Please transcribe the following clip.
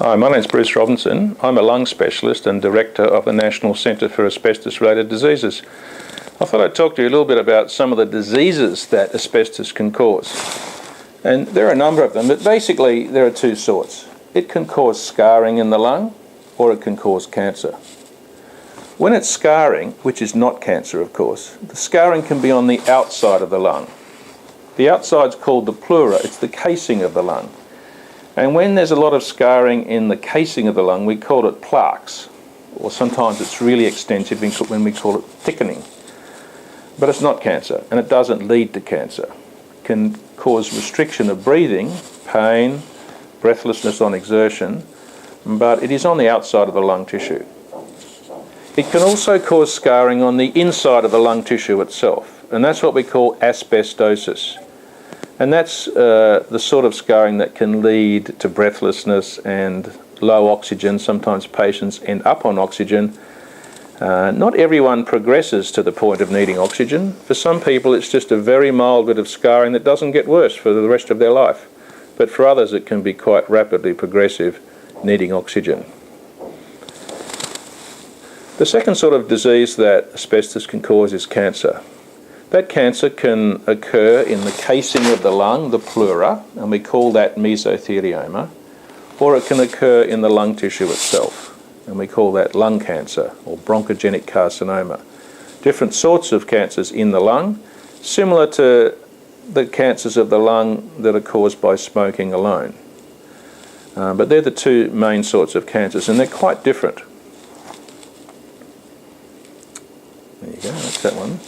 Hi, my name's Bruce Robinson. I'm a lung specialist and director of the National Centre for Asbestos-related Diseases. I thought I'd talk to you a little bit about some of the diseases that asbestos can cause. And there are a number of them, but basically there are two sorts. It can cause scarring in the lung, or it can cause cancer. When it's scarring, which is not cancer of course, the scarring can be on the outside of the lung. The outside's called the pleura, it's the casing of the lung. And when there's a lot of scarring in the casing of the lung, we call it plaques, or sometimes it's really extensive when we call it thickening. But it's not cancer, and it doesn't lead to cancer. It can cause restriction of breathing, pain, breathlessness on exertion, but it is on the outside of the lung tissue. It can also cause scarring on the inside of the lung tissue itself, and that's what we call asbestosis. And that's the sort of scarring that can lead to breathlessness and low oxygen. Sometimes patients end up on oxygen. Not everyone progresses to the point of needing oxygen. For some people it's just a very mild bit of scarring that doesn't get worse for the rest of their life. But for others it can be quite rapidly progressive, needing oxygen. The second sort of disease that asbestos can cause is cancer. That cancer can occur in the casing of the lung, the pleura, and we call that mesothelioma, or it can occur in the lung tissue itself, and we call that lung cancer, or bronchogenic carcinoma. Different sorts of cancers in the lung, similar to the cancers of the lung that are caused by smoking alone. But they're the two main sorts of cancers, and they're quite different. There you go, that's that one.